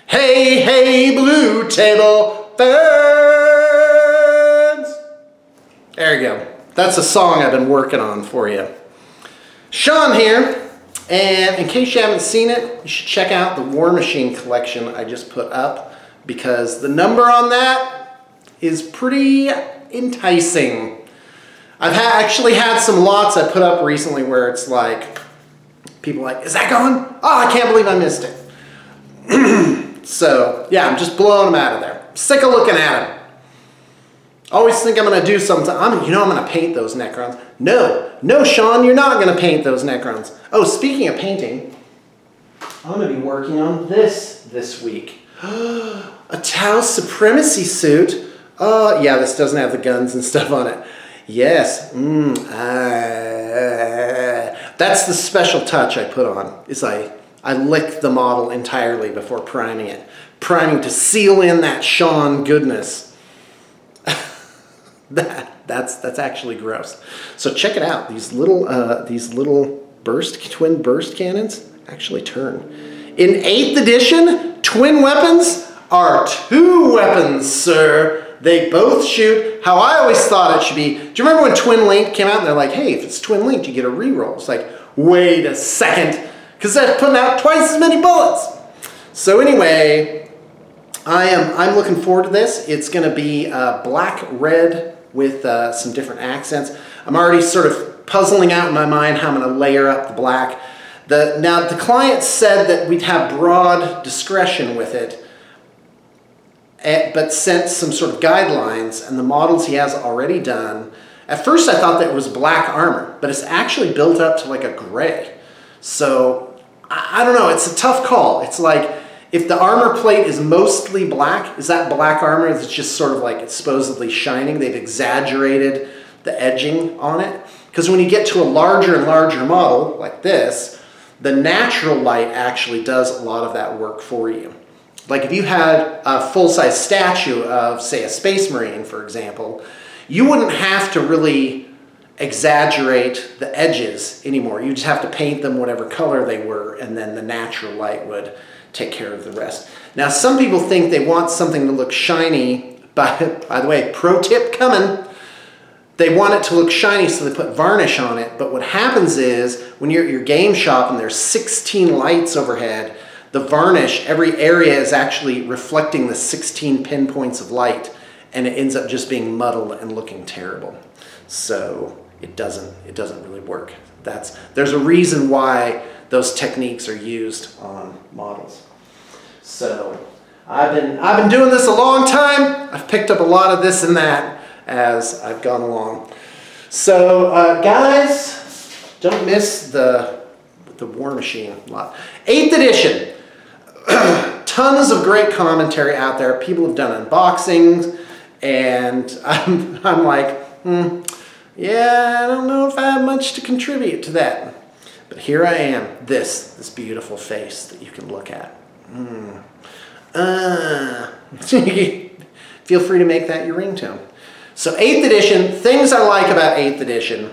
Hey, hey, blue table fans! There you go. That's a song I've been working on for you. Sean here, and in case you haven't seen it, you should check out the War Machine collection I just put up, because the number on that is pretty enticing. I've actually had some lots I put up recently where it's like, people are like, is that gone? Oh, I can't believe I missed it. So, yeah, I'm just blowing them out of there. Sick of looking at them. Always think I'm going to do something. I'm going to paint those Necrons. No, Sean, you're not going to paint those Necrons. Oh, speaking of painting, I'm going to be working on this week. A Tau Supremacy suit. Oh, yeah, this doesn't have the guns and stuff on it. Yes. That's the special touch I put on, is I lick the model entirely before priming it. Priming to seal in that Sean goodness. That's actually gross. So check it out. These little twin burst cannons actually turn. In 8th edition, twin weapons are 2 weapons, sir. They both shoot how I always thought it should be. Do you remember when Twin Linked came out and they're like, hey, if it's Twin Linked, you get a reroll. It's like, wait a second, because they're putting out twice as many bullets. So anyway, I'm looking forward to this. It's going to be black-red with some different accents. I'm already sort of puzzling out in my mind how I'm going to layer up the black. Now, the client said that we'd have broad discretion with it, but sent some sort of guidelines, and the models he has already done. At first I thought that it was black armor, but it's actually built up to like a gray. So, I don't know, it's a tough call. It's like, if the armor plate is mostly black, is that black armor that's just sort of like it's supposedly shining? They've exaggerated the edging on it. Because when you get to a larger and larger model, like this, the natural light actually does a lot of that work for you. Like if you had a full-size statue of, say, a Space Marine, for example, you wouldn't have to really exaggerate the edges anymore. You just have to paint them whatever color they were, and then the natural light would take care of the rest. Now, some people think they want something to look shiny. By the way, pro tip coming. They want it to look shiny, so they put varnish on it. But what happens is, when you're at your game shop and there's 16 lights overhead, the varnish, every area is actually reflecting the 16 pinpoints of light, and it ends up just being muddled and looking terrible. So it doesn't really work. There's a reason why those techniques are used on models. So I've been doing this a long time. I've picked up a lot of this and that as I've gone along. So guys, don't miss the War Machine a lot. 8th edition. Tons of great commentary out there. People have done unboxings, and I'm like, yeah, I don't know if I have much to contribute to that. But here I am, this beautiful face that you can look at. Feel free to make that your ringtone. So 8th edition, things I like about 8th edition.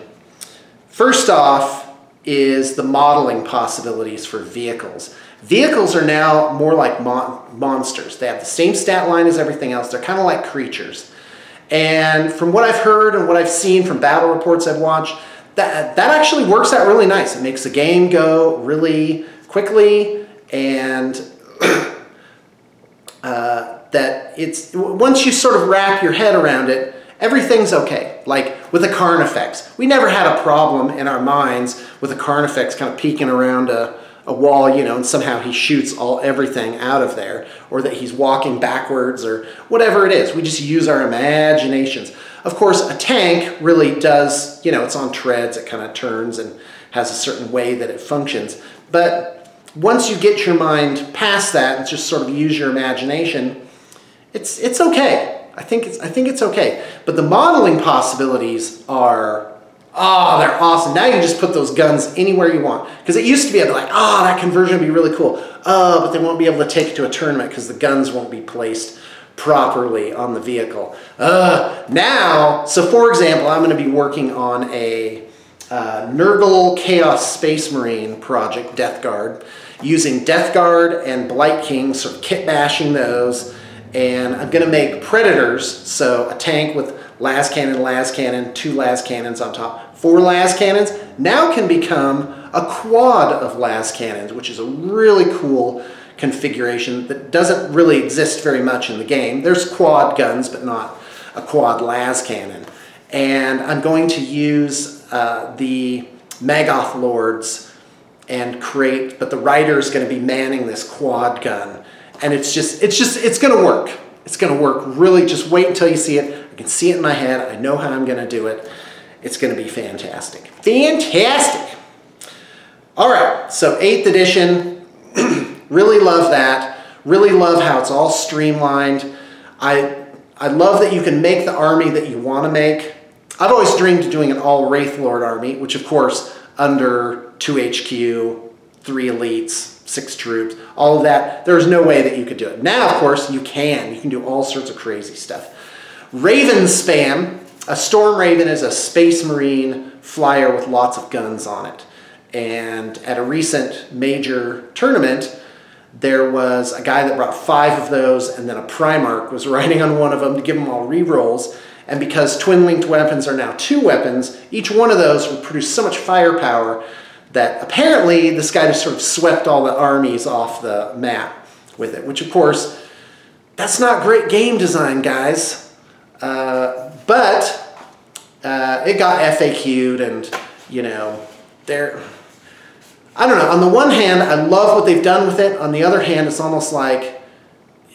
First off is the modeling possibilities for vehicles. Vehicles are now more like monsters. They have the same stat line as everything else. They're kind of like creatures. And from what I've heard and what I've seen from battle reports I've watched, that actually works out really nice. It makes the game go really quickly, and that once you sort of wrap your head around it, everything's okay. Like with the Carnifex, we never had a problem in our minds with the Carnifex kind of peeking around a wall, you know, and somehow he shoots everything out of there, or that he's walking backwards, or whatever it is. We just use our imaginations. Of course, a tank really does, you know, it's on treads, it kind of turns and has a certain way that it functions. But once you get your mind past that and just sort of use your imagination, it's okay. I think it's okay. But the modeling possibilities are, oh, they're awesome. Now you can just put those guns anywhere you want. Because it used to be, I'd be like, oh, that conversion would be really cool. Oh, but they won't be able to take it to a tournament because the guns won't be placed properly on the vehicle. Now, so for example, I'm going to be working on a Nurgle Chaos Space Marine project, Death Guard. using Death Guard and Blight King, sort of kit bashing those. And I'm going to make Predators, so a tank with las cannon, 2 las cannons on top, 4 las cannons, now can become a quad of las cannons, which is a really cool configuration that doesn't really exist very much in the game. There's quad guns, but not a quad las cannon. And I'm going to use the Maggoth Lords and create, but the rider is going to be manning this quad gun. And it's going to work. It's going to work really, just wait until you see it. I can see it in my head. I know how I'm going to do it. It's going to be fantastic. Fantastic! All right, so 8th edition, really love that. Really love how it's all streamlined. I love that you can make the army that you want to make. I've always dreamed of doing an all Wraith Lord army, which of course, under 2 HQ, 3 elites, 6 troops, all of that, there's no way that you could do it. Now, of course, you can. You can do all sorts of crazy stuff. Raven spam. A Storm Raven is a Space Marine flyer with lots of guns on it. And at a recent major tournament, there was a guy that brought 5 of those, and then a Primarch was riding on one of them to give them all rerolls. And because twin-linked weapons are now 2 weapons, each one of those would produce so much firepower that apparently this guy just sort of swept all the armies off the map with it, which of course, that's not great game design, guys. But it got FAQ'd, and, you know, I don't know. On the one hand, I love what they've done with it. On the other hand, it's almost like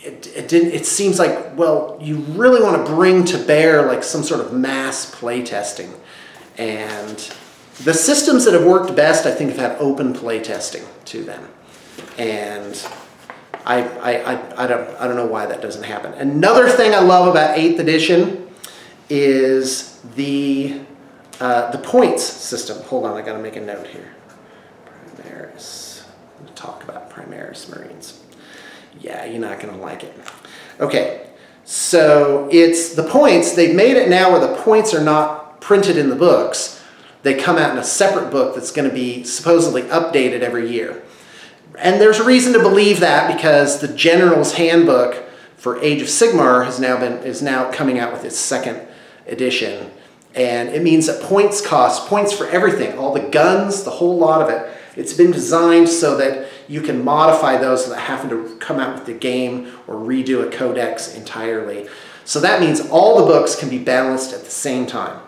it seems like, well, you really want to bring to bear like some sort of mass playtesting. And the systems that have worked best, I think, have had open playtesting to them. And I don't know why that doesn't happen. Another thing I love about 8th edition is the points system. Hold on, I got to make a note here. Primaris. I'm going to talk about Primaris Marines. Yeah, you're not going to like it. Okay, so it's the points. They've made it now where the points are not printed in the books. They come out in a separate book that's going to be supposedly updated every year. And there's a reason to believe that, because the General's Handbook for Age of Sigmar is now coming out with its 2nd edition. And it means that points cost points for everything, all the guns, the whole lot of it. It's been designed so that you can modify those without having to come out with the game or redo a codex entirely. So that means all the books can be balanced at the same time.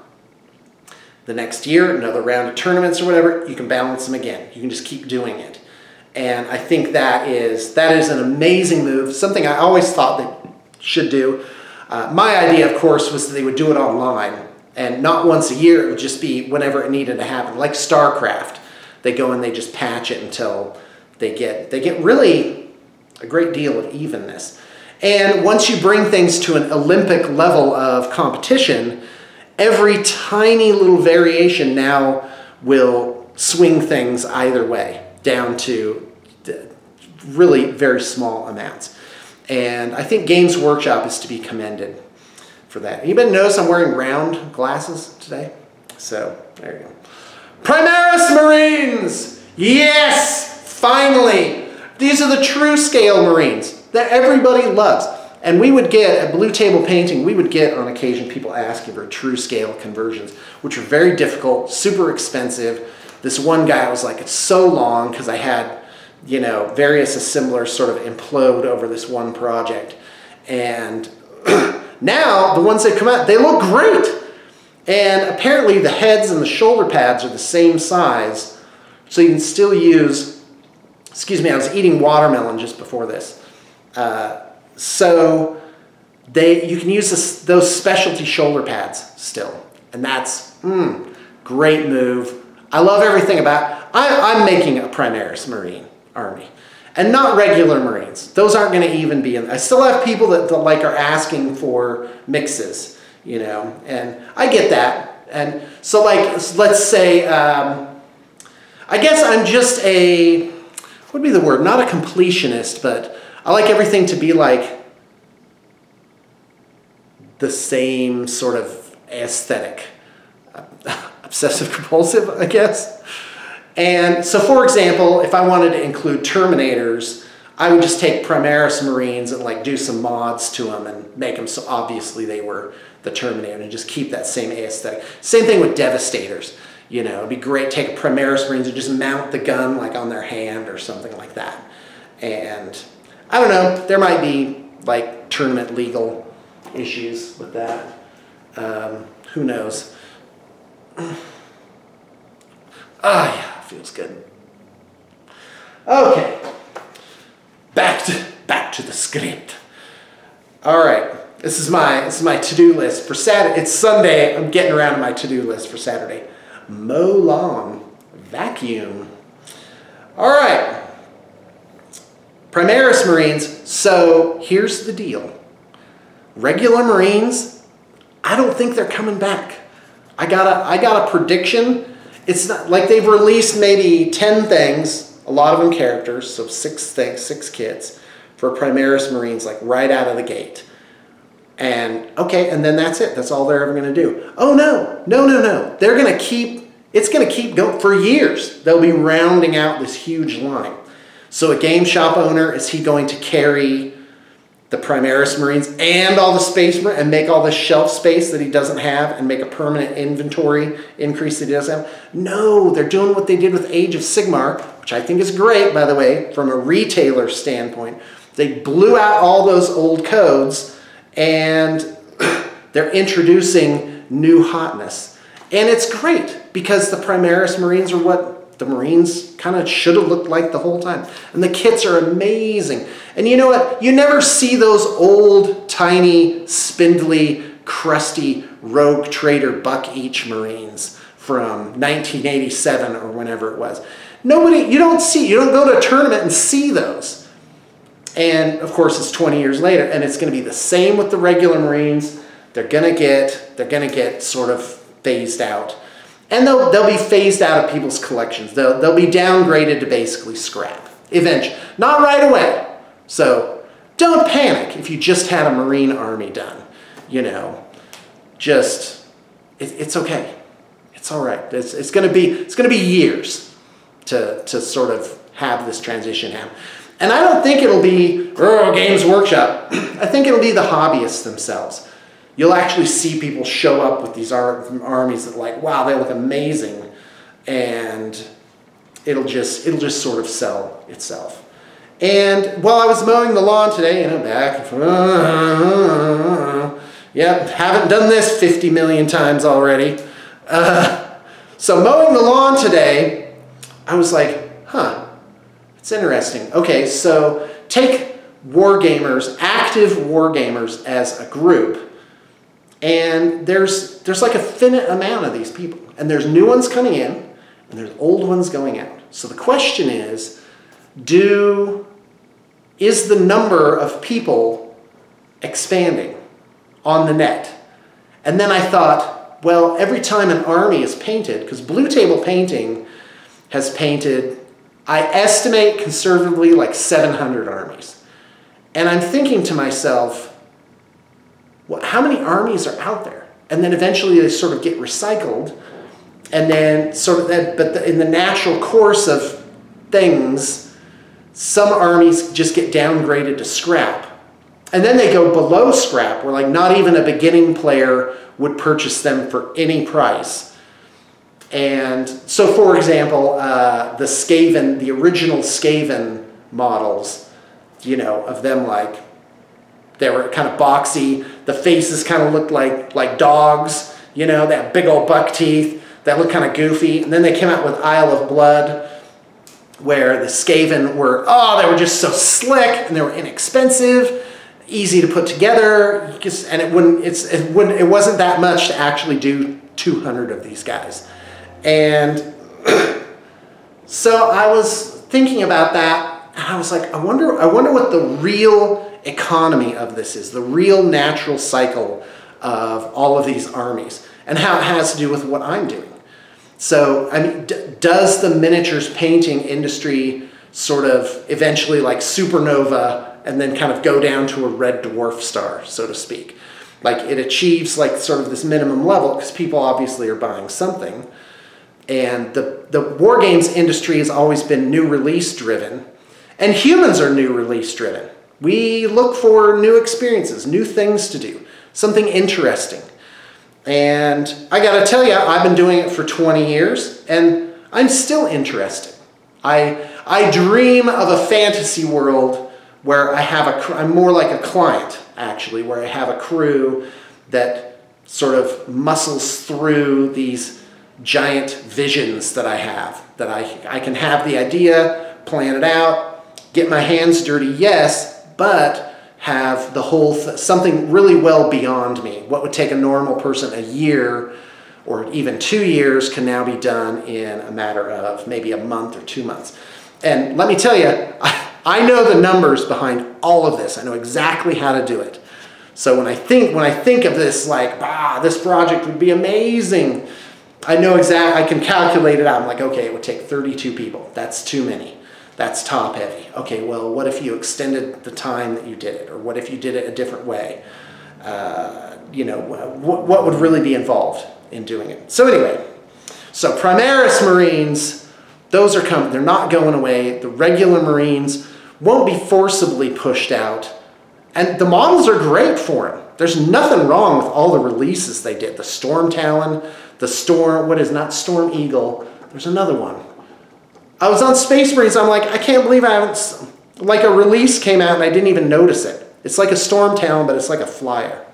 The next year, another round of tournaments or whatever, you can balance them again. You can just keep doing it. And I think that is an amazing move, something I always thought they should do. My idea, of course, was that they would do it online, and not once a year. It would just be whenever it needed to happen, like StarCraft. They go and they just patch it until they get really a great deal of evenness. And once you bring things to an Olympic level of competition, every tiny little variation now will swing things either way, down to really very small amounts. And I think Games Workshop is to be commended for that. Anybody notice I'm wearing round glasses today? So, there you go. Primaris Marines! Yes! Finally! These are the true scale Marines that everybody loves. And we would get, at Blue Table Painting, we would get on occasion people asking for true scale conversions, which are very difficult, super expensive. This one guy was like, it's so long, because I had, you know, various assemblers sort of implode over this one project. And now, the ones that come out, they look great. And apparently the heads and the shoulder pads are the same size, so you can still use, excuse me, I was eating watermelon just before this. So you can use those specialty shoulder pads still. And that's, great move. I love everything about, I'm making a Primaris Marine army. And not regular Marines. Those aren't going to even be in. I still have people that like are asking for mixes, you know, and I get that. And so, like, let's say, I guess I'm just what would be the word? Not a completionist, but I like everything to be like the same sort of aesthetic. Obsessive compulsive, I guess. And so, for example, if I wanted to include Terminators, I would just take Primaris Marines and like do some mods to them and make them so obviously they were the Terminator and just keep that same aesthetic. Same thing with Devastators. You know, it'd be great to take a Primaris Marines and just mount the gun like on their hand or something like that. And I don't know, there might be like tournament legal issues with that. Who knows? Ah, yeah, feels good. Okay, back to the script. All right, this is my to-do list for Saturday. It's Sunday. I'm getting around to my to-do list for Saturday. Mow lawn, vacuum. All right, Primaris Marines. So here's the deal. Regular Marines, I don't think they're coming back. I got a prediction. It's not like they've released maybe 10 things, a lot of them characters, so 6 things, 6 kits for Primaris Marines, like right out of the gate. And okay, and then that's it. That's all they're ever going to do. Oh no, no, no, no. They're going to keep, it's going to keep going for years. They'll be rounding out this huge line. So a game shop owner, is he going to carry the Primaris Marines and all the Space Marines and make all the shelf space that he doesn't have and make a permanent inventory increase that he doesn't have? No, they're doing what they did with Age of Sigmar, which I think is great, by the way, from a retailer standpoint. They blew out all those old codes and they're introducing new hotness. And it's great because the Primaris Marines are what the Marines kind of should have looked like the whole time. And the kits are amazing. And you know what? You never see those old, tiny, spindly, crusty, rogue trader buck-each Marines from 1987 or whenever it was. You don't go to a tournament and see those. And of course it's 20 years later and it's going to be the same with the regular Marines. They're going to get sort of phased out. And they'll be phased out of people's collections. They'll be downgraded to basically scrap eventually. Not right away. So don't panic if you just had a Marine army done. You know, it's okay. It's all right. It's going to be years to sort of have this transition happen. And I don't think it'll be Games Workshop. I think it'll be the hobbyists themselves. You'll actually see people show up with these armies that like, wow, they look amazing, and it'll just sort of sell itself. And while I was mowing the lawn today, you know, back and forth, yep, haven't done this 50 million times already. So mowing the lawn today, I was like, huh, it's interesting. Okay, so take wargamers, active wargamers as a group. And there's like a finite amount of these people. And there's new ones coming in, and there's old ones going out. So the question is, is the number of people expanding on the net? And then I thought, well, every time an army is painted, because Blue Table Painting has painted, I estimate conservatively like 700 armies. And I'm thinking to myself, well, how many armies are out there? And then eventually they sort of get recycled, and then sort of that. But in the natural course of things, some armies just get downgraded to scrap, and then they go below scrap, where like not even a beginning player would purchase them for any price. And so, for example, the Skaven, the original Skaven models, you know, of them like. They were kind of boxy. The faces kind of looked like dogs, you know, they had big old buck teeth that looked kind of goofy. And then they came out with Isle of Blood, where the Skaven were, they were just so slick and they were inexpensive, easy to put together, and it wasn't that much to actually do 200 of these guys. And so I was thinking about that, and I was like, I wonder what the real economy of this is, the real natural cycle of all of these armies, and how it has to do with what I'm doing. So, I mean, does the miniatures painting industry sort of eventually like supernova and then kind of go down to a red dwarf star, so to speak? Like it achieves like sort of this minimum level because people obviously are buying something. And the war games industry has always been new release driven. And humans are new release driven. We look for new experiences, new things to do, something interesting. And I gotta tell you, I've been doing it for 20 years and I'm still interested. I dream of a fantasy world where I'm more like a client actually, where I have a crew that sort of muscles through these giant visions that I have, that I can have the idea, plan it out, get my hands dirty, yes, but have the whole something really well beyond me. What would take a normal person a year or even 2 years can now be done in a matter of maybe a month or 2 months. And let me tell you, I know the numbers behind all of this. I know exactly how to do it. So when I think of this, like, this project would be amazing, I know exactly, I can calculate it out. I'm like, okay, it would take 32 people. That's too many. That's top heavy. Okay, well, what if you extended the time that you did it? Or what if you did it a different way? You know, what would really be involved in doing it? So anyway, so Primaris Marines, those are coming. They're not going away. The regular Marines won't be forcibly pushed out. And the models are great for them. There's nothing wrong with all the releases they did. The Storm Talon, the not Storm Eagle. There's another one. I was on Space Marines, I'm like, I can't believe I haven't, like a release came out and I didn't even notice it. It's like a Storm Talon, but it's like a flyer.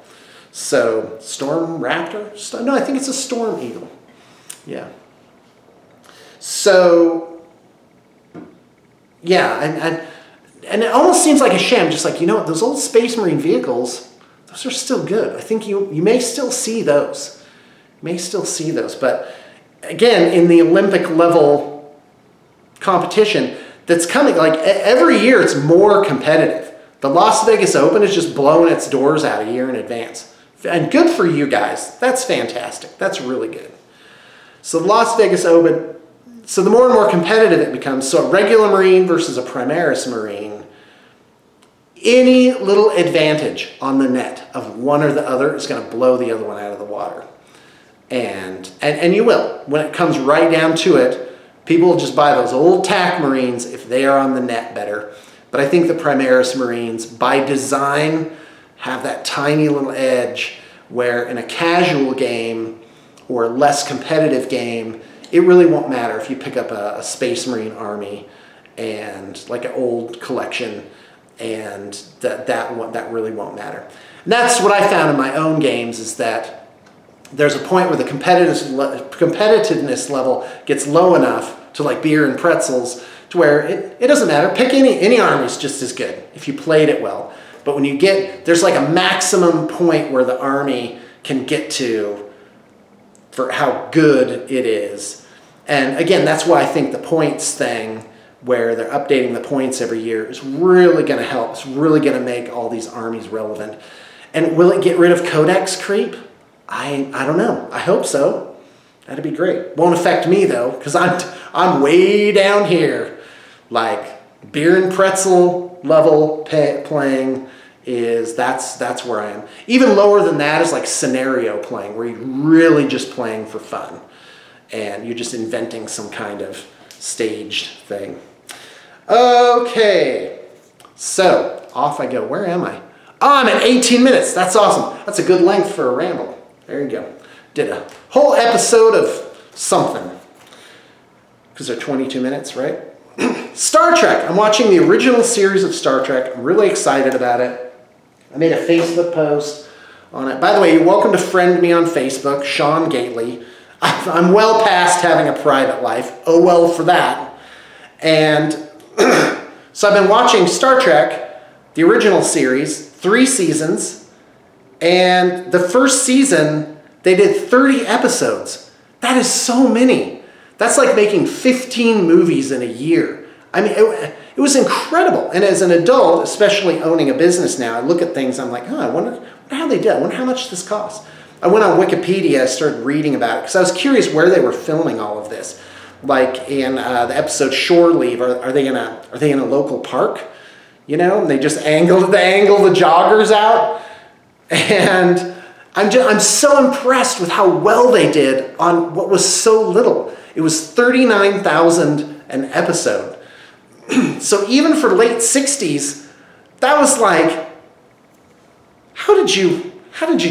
So, Storm Raptor? No, I think it's a Storm Eagle. Yeah. So, yeah, and it almost seems like a sham, just like, you know what, those old Space Marine vehicles, those are still good. I think you may still see those. You may still see those, but again, in the Olympic level competition that's coming, like every year it's more competitive. The Las Vegas Open is just blowing its doors out a year in advance. And good for you guys. That's fantastic. That's really good. So the Las Vegas Open, so the more and more competitive it becomes, so a regular Marine versus a Primaris Marine, any little advantage on the net of one or the other is going to blow the other one out of the water. And you will. When it comes right down to it, people will just buy those old TAC Marines if they are on the net better. But I think the Primaris Marines, by design, have that tiny little edge where in a casual game or less competitive game, it really won't matter if you pick up a Space Marine army and like an old collection, and that really won't matter. And that's what I found in my own games, is that there's a point where the competitiveness level gets low enough to like beer and pretzels to where it doesn't matter. Pick any army is just as good if you played it well. But when you there's like a maximum point where the army can get to for how good it is. And again, that's why I think the points thing, where they're updating the points every year, is really going to help. It's really going to make all these armies relevant. And will it get rid of codex creep? I don't know. I hope so. That'd be great. Won't affect me though, because I'm way down here. Like beer and pretzel level playing that's where I am. Even lower than that is like scenario playing, where you're really just playing for fun and you're just inventing some kind of staged thing. Okay, so off I go. Where am I? Oh, I'm at 18 minutes. That's awesome. That's a good length for a ramble. There you go. Did a whole episode of something. Because they're 22 minutes, right? Star Trek. I'm watching the original series of Star Trek. I'm really excited about it. I made a Facebook post on it. By the way, you're welcome to friend me on Facebook, Sean Gately. I'm well past having a private life. Oh well for that. And so I've been watching Star Trek, the original series, 3 seasons. And the first season, they did 30 episodes. That is so many. That's like making 15 movies in a year. I mean, it was incredible. And as an adult, especially owning a business now, I look at things, I'm like, I wonder how they did it. I wonder how much this costs. I went on Wikipedia, I started reading about it, because I was curious where they were filming all of this. Like in the episode Shore Leave, are they in a local park? You know, and they just angle the joggers out. And I'm so impressed with how well they did on what was so little. It was 39,000 an episode. So even for late 60s, that was like, how did you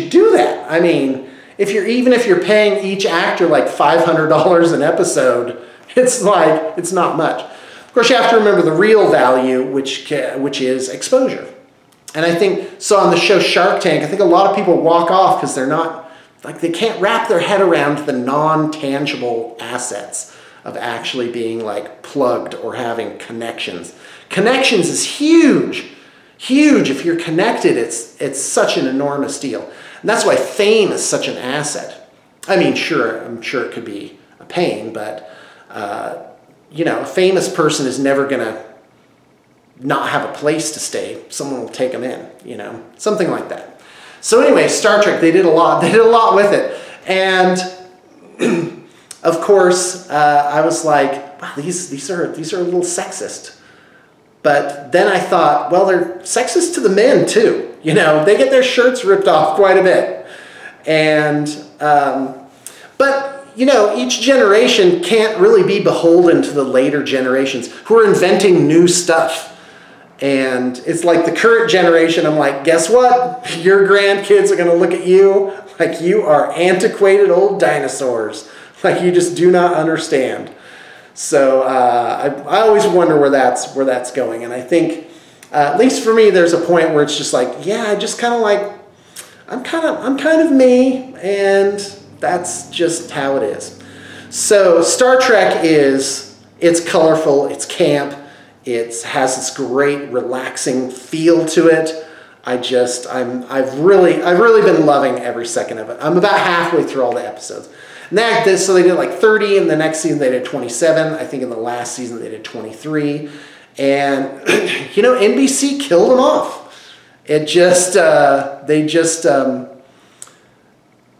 do that? I mean, even if you're paying each actor like $500 an episode, it's like, it's not much. Of course, you have to remember the real value, which is exposure. And I think, so on the show Shark Tank, I think a lot of people walk off because they're not, like, they can't wrap their head around the non-tangible assets of actually being like plugged or having connections. Connections is huge. Huge. If you're connected, it's such an enormous deal. And that's why fame is such an asset. I mean, sure, I'm sure it could be a pain, but you know, a famous person is never gonna not have a place to stay. Someone will take them in, you know, something like that. So anyway, Star Trek, they did a lot with it. And of course, I was like, wow, these are a little sexist. But then I thought, well, they're sexist to the men too. You know, they get their shirts ripped off quite a bit. And, but you know, each generation can't really be beholden to the later generations who are inventing new stuff. And it's like the current generation, I'm like, guess what? Your grandkids are going to look at you like you are antiquated old dinosaurs. Like you just do not understand. So I always wonder where that's going. And I think, at least for me, there's a point where it's just like, yeah, I just kind of like, I'm kind of me, and that's just how it is. So Star Trek it's colorful, it's camp, it has this great relaxing feel to it. I've really been loving every second of it. I'm about halfway through all the episodes. And so they did like 30, and the next season they did 27. I think in the last season they did 23. And, you know, NBC killed them off. It just,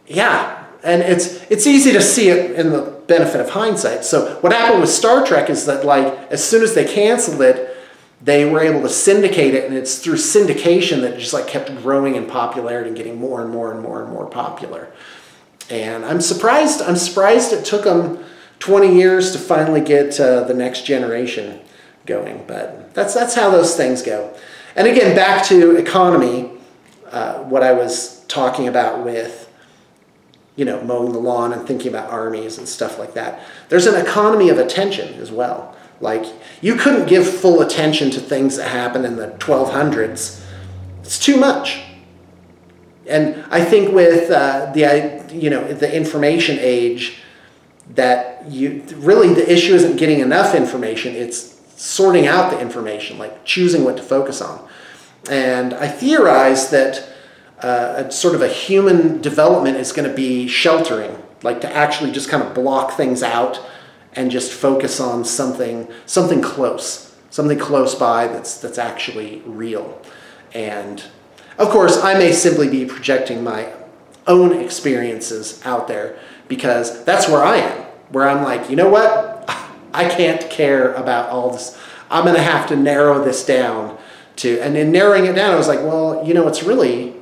yeah. And it's easy to see it in the benefit of hindsight. So what happened with Star Trek is that, like, as soon as they canceled it, they were able to syndicate it, and it's through syndication that it just like kept growing in popularity and getting more and more and more and more popular. And I'm surprised it took them 20 years to finally get the next generation going. But that's how those things go. And again, back to economy, what I was talking about with, you know, mowing the lawn and thinking about armies and stuff like that. There's an economy of attention as well. Like, you couldn't give full attention to things that happened in the 1200s. It's too much. And I think with the information age, that really the issue isn't getting enough information, it's sorting out the information, like choosing what to focus on. And I theorize that sort of a human development is going to be sheltering, like to actually just kind of block things out and just focus on something close by that's actually real. And of course, I may simply be projecting my own experiences out there, because that's where I am, where I'm like, you know what? I can't care about all this. I'm going to have to narrow this down to, and in narrowing it down, I was like, well, you know, what's really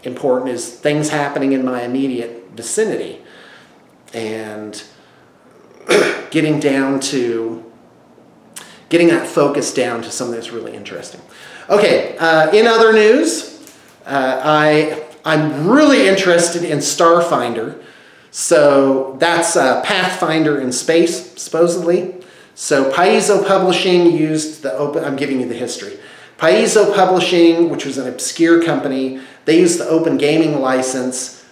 important is things happening in my immediate vicinity, and getting that focus down to something that's really interesting. Okay, in other news, I'm really interested in Starfinder. So that's Pathfinder in space, supposedly. So Paizo Publishing used the open, I'm giving you the history. Paizo Publishing, which was an obscure company, they used the open gaming license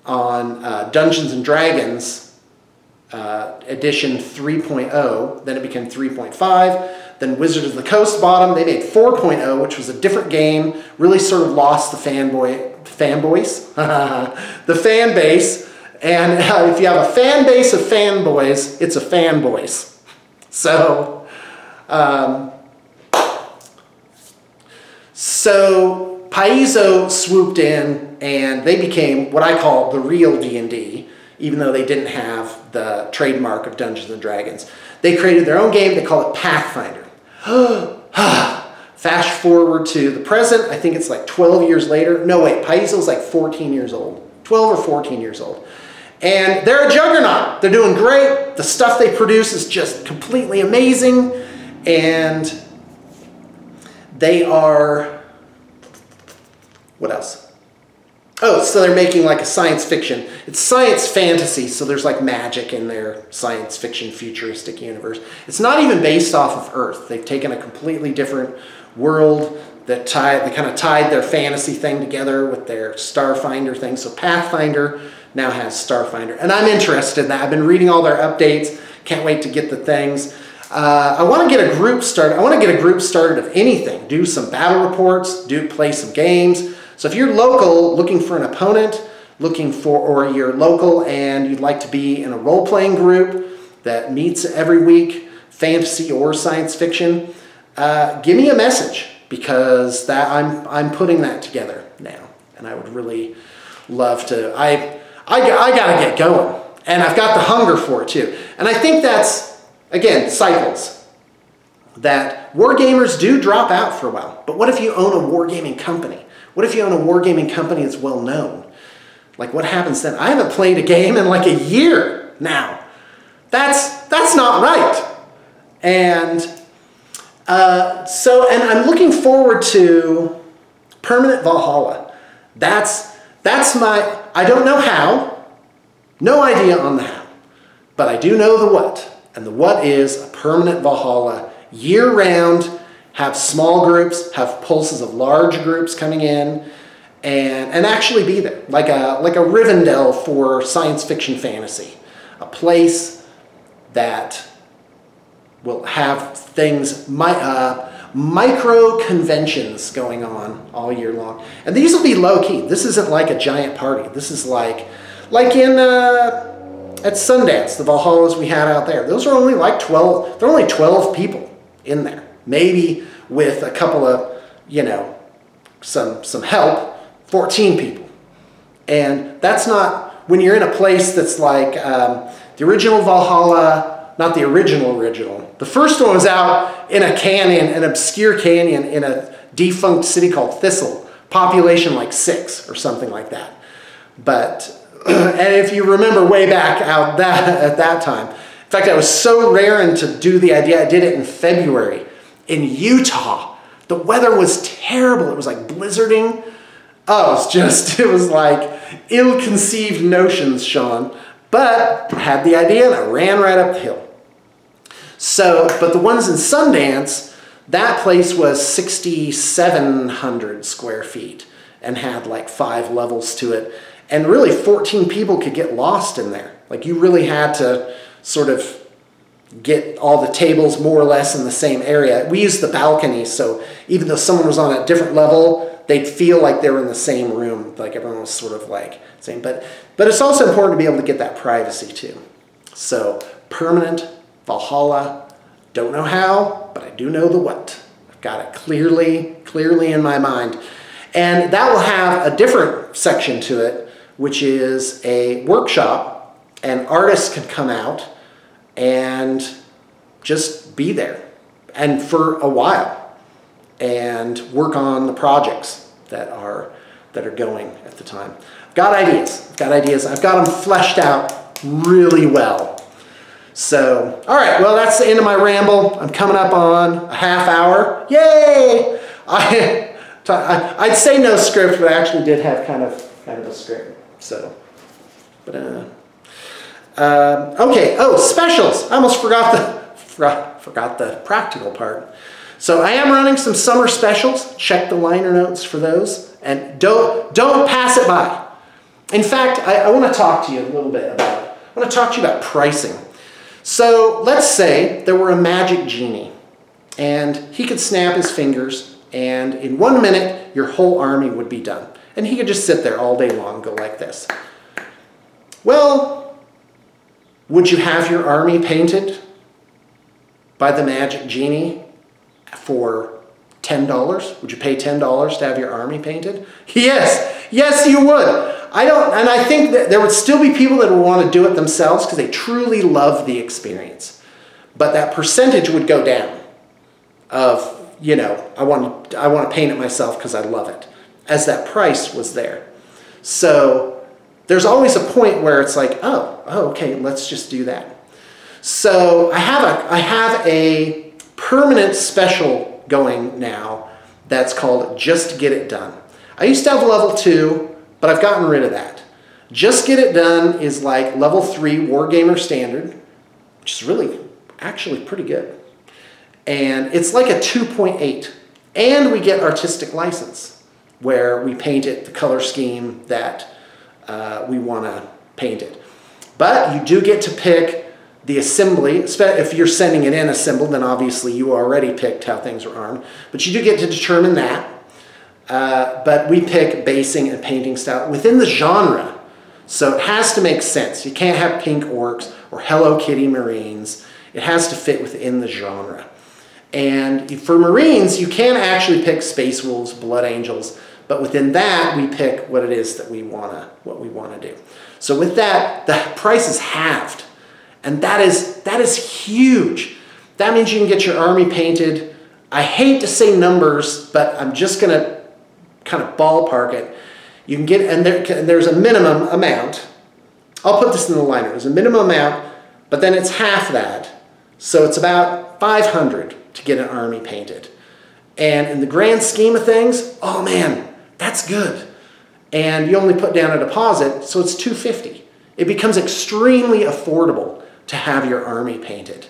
on Dungeons and Dragons edition 3.0, then it became 3.5, then Wizards of the Coast bought them. They made 4.0, which was a different game, really sort of lost the fanboys, the fan base. And if you have a fan base of fanboys, it's a fanboys. So, so Paizo swooped in, and they became what I call the real D&D, even though they didn't have the trademark of Dungeons and Dragons. They created their own game. They call it Pathfinder. Fast forward to the present. I think it's like 12 years later. No, wait, Paizo's like 14 years old. 12 or 14 years old. And they're a juggernaut. They're doing great. The stuff they produce is just completely amazing. And they are, what else? Oh, so they're making like a science fiction. It's science fantasy, so there's like magic in their science fiction futuristic universe. It's not even based off of Earth. They've taken a completely different world that they kind of tied their fantasy thing together with their Starfinder thing. So Pathfinder now has Starfinder. And I'm interested in that. I've been reading all their updates. Can't wait to get the things. I want to get a group started. I want to get a group started of anything. Do some battle reports, play some games. So if you're local, looking for an opponent, or you're local and you'd like to be in a role-playing group that meets every week, fantasy or science fiction, give me a message, because I'm putting that together now, and I would really love to. I gotta get going, and I've got the hunger for it too. And I think that's, again, cycles. That wargamers do drop out for a while. But what if you own a wargaming company? What if you own a wargaming company that's well known? Like, what happens then? I haven't played a game in like a year now. That's not right. And and I'm looking forward to Permanent Valhalla. That's my, I don't know how, no idea on the how, but I do know the what. And the what is a Permanent Valhalla, year-round, have small groups, have pulses of large groups coming in, and actually be there, like a Rivendell for science fiction fantasy, a place that will have things, micro conventions going on all year long. And these will be low-key. This isn't like a giant party. This is like in at Sundance, the Valhallas we had out there. Those are only like 12, there are only 12 people in there. Maybe with a couple of, some help, 14 people. And that's not, when you're in a place that's like the original Valhalla, not the original. The first one was out in a canyon, an obscure canyon in a defunct city called Thistle. Population like 6 or something like that. But, and if you remember way back out at that time, in fact, I was so raring to do the idea, I did it in February in Utah. The weather was terrible. It was like blizzarding. Oh, it was like ill-conceived notions, Sean. But I had the idea and I ran right up the hill. So, but the ones in Sundance, that place was 6,700 square feet and had like 5 levels to it. And really 14 people could get lost in there. Like, you really had to sort of get all the tables more or less in the same area. We used the balconies, so even though someone was on a different level, they'd feel like they were in the same room, like everyone was sort of like same. But it's also important to be able to get that privacy too. So Permanent Valhalla, don't know how, but I do know the what. I've got it clearly in my mind. And that will have a different section to it, which is a workshop, and artists can come out and just be there and for a while and work on the projects that are going at the time. I've got ideas. I've got them fleshed out really well. So, all right, well, that's the end of my ramble. I'm coming up on a half hour. Yay! I'd say no script, but I actually did have kind of a script. So, but okay. Oh, specials! I almost forgot the practical part. So I am running some summer specials. Check the liner notes for those, and don't pass it by. In fact, I want to talk to you a little bit about. I want to talk to you about pricing. So let's say there were a magic genie, and he could snap his fingers, and in 1 minute, your whole army would be done. And he could just sit there all day long and go like this. Well, would you have your army painted by the magic genie for $10? Would you pay $10 to have your army painted? Yes, you would. And I think that there would still be people that would want to do it themselves because they truly love the experience. But that percentage would go down of, I want to paint it myself because I love it, as that price was there. So there's always a point where it's like, oh, okay, let's just do that. So I have a permanent special going now that's called Just Get It Done. I used to have level 2, but I've gotten rid of that. Just Get It Done is like level 3 Wargamer standard, which is really actually pretty good. And it's like a 2.8. And we get artistic license, where we paint it the color scheme that we want to paint it. But you do get to pick the assembly. If you're sending it in assembled, then obviously you already picked how things are armed. But you do get to determine that. But we pick basing and painting style within the genre. So it has to make sense. You can't have pink orcs or Hello Kitty Marines. It has to fit within the genre. And for Marines, you can actually pick Space Wolves, Blood Angels, but within that, we pick what it is that we wanna do. So with that, the price is halved, and that is huge. That means you can get your army painted. I hate to say numbers, but I'm just gonna kind of ballpark it. You can get, and there's a minimum amount. I'll put this in the liner. There's a minimum amount, but then it's half that, so it's about 500 to get an army painted. And in the grand scheme of things, oh man, that's good. And you only put down a deposit, so it's $250. It becomes extremely affordable to have your army painted.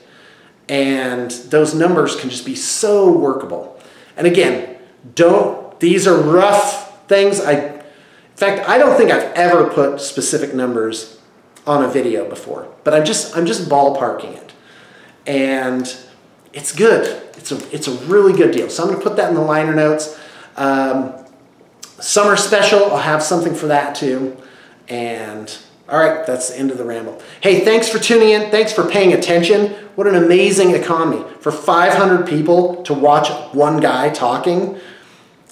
And those numbers can just be so workable. And again, these are rough things. In fact, I don't think I've ever put specific numbers on a video before, but I'm just ballparking it. And it's good. It's a really good deal. So I'm going to put that in the liner notes. Summer special, I'll have something for that too. And all right, that's the end of the ramble. Hey, thanks for tuning in. Thanks for paying attention. What an amazing economy. For 500 people to watch one guy talking,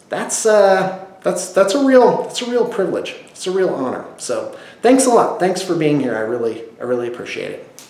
that's a real privilege. It's a real honor. So thanks a lot. Thanks for being here. I really appreciate it.